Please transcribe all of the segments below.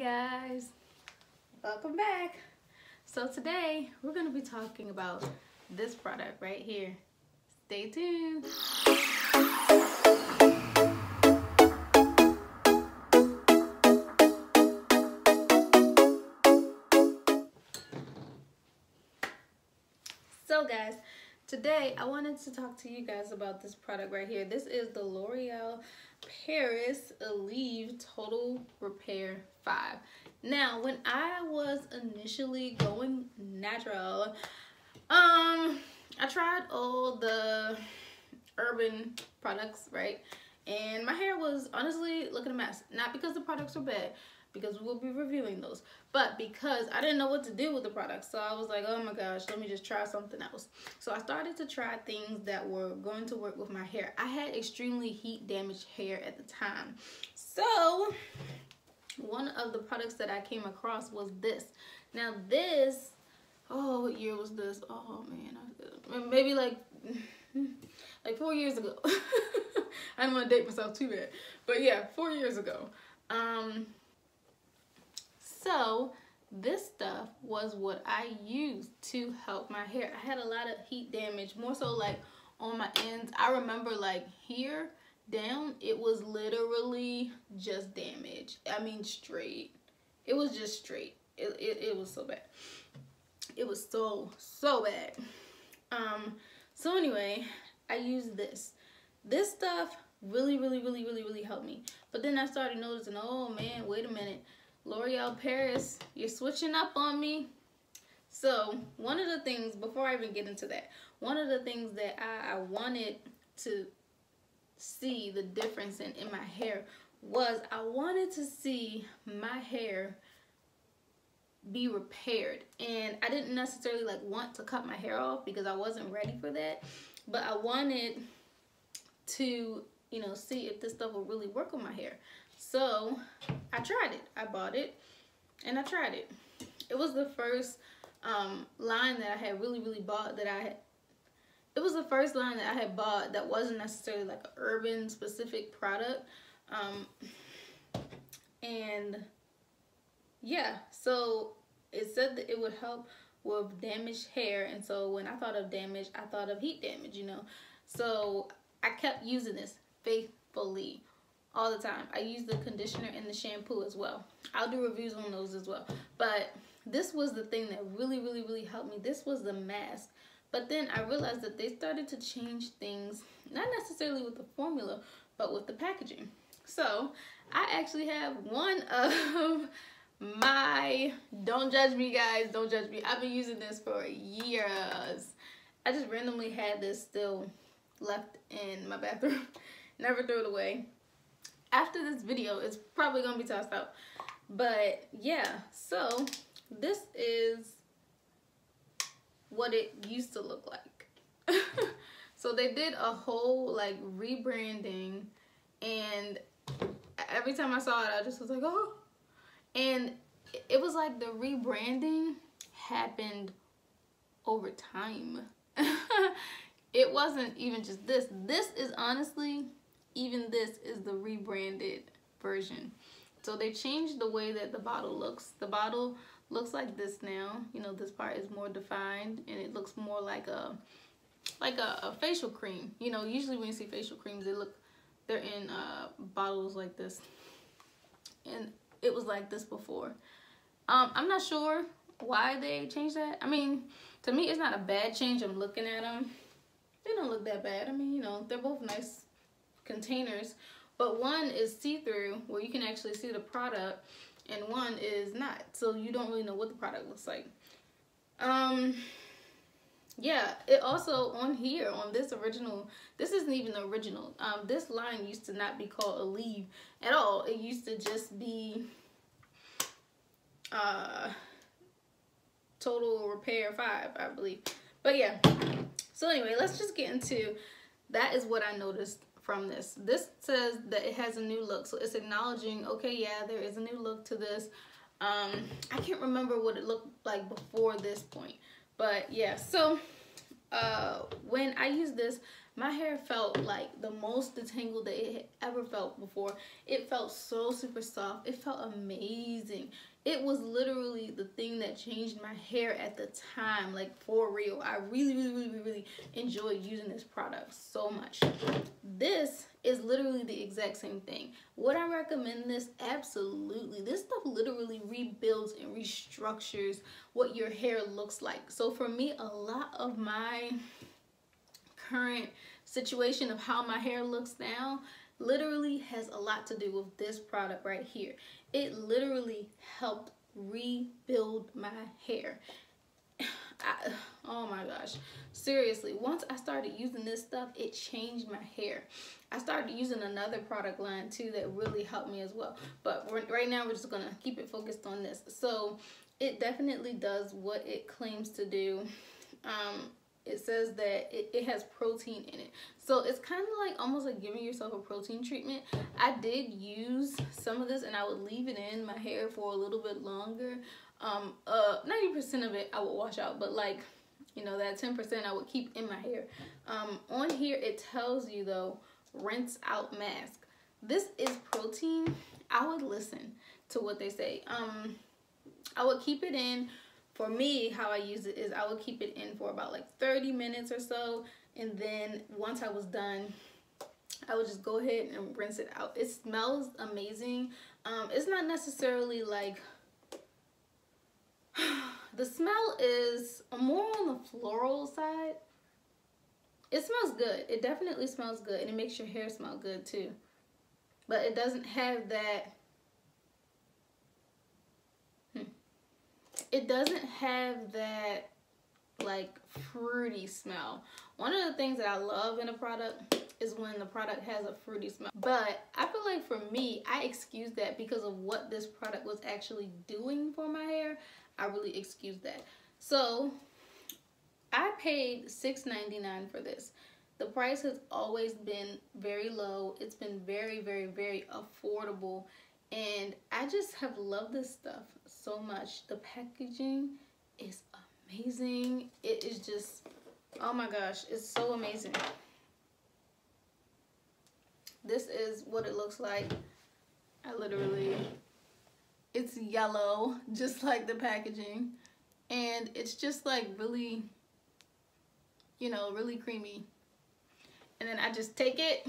guys, welcome back. So today we're going to be talking about this product right here. Stay tuned. So guys, today I wanted to talk to you guys about this product right here. This is the L'Oreal Paris Elvive Total Repair 5. Now, when I was initially going natural, I tried all the urban products, right? And my hair was honestly looking a mess. Not because the products were bad, because we'll be reviewing those, but because I didn't know what to do with the products. So I was like, oh my gosh, let me just try something else. So I started to try things that were going to work with my hair. I had extremely heat damaged hair at the time. So one of the products that I came across was this. Now this, oh, what year was this? Oh man, maybe like 4 years ago. I don't want to date myself too bad, but yeah, 4 years ago. So this stuff was what I used to help my hair. I had a lot of heat damage, more so like on my ends. I remember like here down, it was literally just damage. I mean straight. It was just straight. It was so bad. It was so bad. So anyway, I used this. This stuff really helped me. But then I started noticing, oh man, wait a minute. L'Oreal Paris, you're switching up on me. So one of the things, before I even get into that, one of the things that I wanted to see the difference in my hair was I wanted to see my hair be repaired. And I didn't necessarily like want to cut my hair off because I wasn't ready for that, but I wanted to, you know, see if this stuff will really work on my hair. So I tried it. I bought it and I tried it. It was the first line that I had really bought that it was the first line that I had bought that wasn't necessarily like an urban specific product. And yeah, so it said that it would help with damaged hair. And so when I thought of damage, I thought of heat damage, you know. So I kept using this faithfully all the time. I use the conditioner and the shampoo as well. I'll do reviews on those as well. But this was the thing that really helped me. This was the mask. But then I realized that they started to change things, not necessarily with the formula, but with the packaging. So I actually have one of my, don't judge me guys, don't judge me. I've been using this for years. I just randomly had this still left in my bathroom. Never threw it away. After this video, it's probably gonna be tossed out. But yeah, so this is what it used to look like. So they did a whole like rebranding, and every time I saw it, I just was like, oh. And it was like the rebranding happened over time. It wasn't even just this. This is honestly, even this is the rebranded version. So they changed the way that the bottle looks. The bottle looks like this now. You know, this part is more defined and it looks more like a facial cream. You know, usually when you see facial creams, they're in bottles like this. And it was like this before. I'm not sure why they changed that. I mean, to me, it's not a bad change. I'm looking at them. They don't look that bad. I mean, you know, they're both nice containers, but one is see-through where you can actually see the product, and one is not, so you don't really know what the product looks like. Yeah, it also on here on this original, this isn't even the original. This line used to not be called Elvive at all. It used to just be Total Repair 5, I believe. But yeah, so anyway, let's just get into, that is what I noticed from this. This says that it has a new look, so it's acknowledging, okay, yeah, there is a new look to this. I can't remember what it looked like before this point, but yeah. So when I used this, my hair felt like the most detangled that it had ever felt before. It felt so super soft. It felt amazing. It was literally the thing that changed my hair at the time, like for real. I really enjoyed using this product so much. This is literally the exact same thing. Would I recommend this? Absolutely. This stuff literally rebuilds and restructures what your hair looks like. So for me, a lot of my current situation of how my hair looks now literally has a lot to do with this product right here. It literally helped rebuild my hair. Oh my gosh, seriously, once I started using this stuff, it changed my hair. I started using another product line too that really helped me as well, but right now we're just gonna keep it focused on this. So it definitely does what it claims to do. It says that it has protein in it, so it's kind of like almost like giving yourself a protein treatment. I did use some of this and I would leave it in my hair for a little bit longer. 90% of it I would wash out, but like, you know, that 10% I would keep in my hair. On here it tells you though, rinse out mask. This is protein. I would listen to what they say. I would keep it in. For me, how I use it is I would keep it in for about like 30 minutes or so, and then once I was done, I would just go ahead and rinse it out. It smells amazing. It's not necessarily like the smell is more on the floral side. It smells good. It definitely smells good, and it makes your hair smell good too. But it doesn't have that. It doesn't have that like fruity smell. One of the things that I love in a product is when the product has a fruity smell. But I feel like for me, I excuse that because of what this product was actually doing for my hair. I really excuse that. So I paid $6.99 for this. The price has always been very low. It's been very affordable. And I just have loved this stuff so much. The packaging is amazing. It is just, oh my gosh, it's so amazing. This is what it looks like. I literally, it's yellow, just like the packaging. And it's just like really, you know, really creamy. And then I just take it.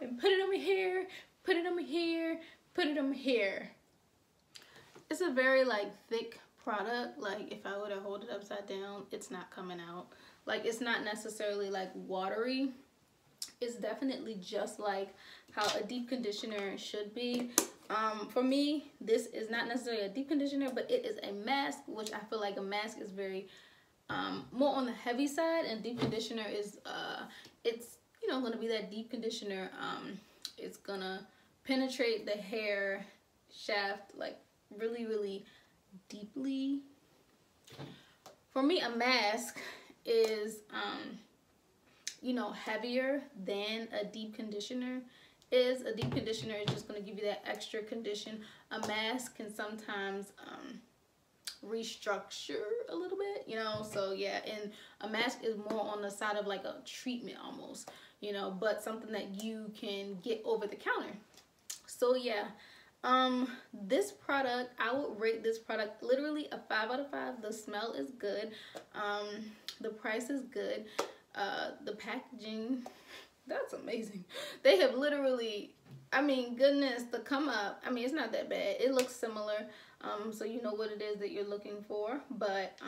And put it on my hair, put it on my hair, put it on my hair. It's a very like thick product. Like if I were to hold it upside down, it's not coming out. Like it's not necessarily like watery. It's definitely just like how a deep conditioner should be. For me, this is not necessarily a deep conditioner, but it is a mask, which I feel like a mask is very more on the heavy side, and deep conditioner is it's, you know, gonna be that deep conditioner. It's gonna penetrate the hair shaft like really deeply. For me, a mask is you know, heavier than a deep conditioner is. A deep conditioner is just gonna give you that extra condition. A mask can sometimes restructure a little bit, you know. So yeah, and a mask is more on the side of like a treatment almost, you know, but something that you can get over the counter. So yeah, this product, I would rate this product literally a 5 out of 5. The smell is good. The price is good. The packaging, that's amazing. They have literally, I mean, goodness, the come up, I mean, it's not that bad. It looks similar. So you know what it is that you're looking for. But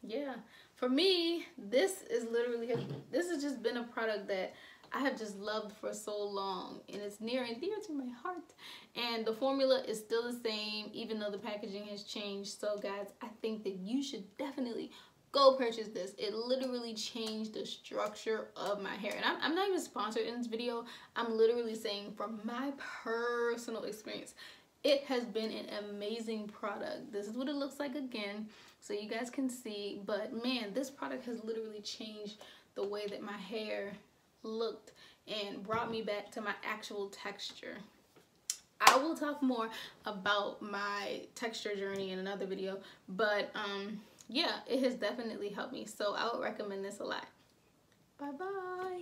yeah, for me, this is literally, this has just been a product that I have just loved for so long, and it's near and dear to my heart. And the formula is still the same, even though the packaging has changed. So guys, I think that you should definitely go purchase this. It literally changed the structure of my hair. And I'm not even sponsored in this video. I'm literally saying from my personal experience, it has been an amazing product. This is what it looks like again, so you guys can see. But man, this product has literally changed the way that my hair looked and brought me back to my actual texture. I will talk more about my texture journey in another video, but yeah, it has definitely helped me. So I would recommend this a lot. Bye bye.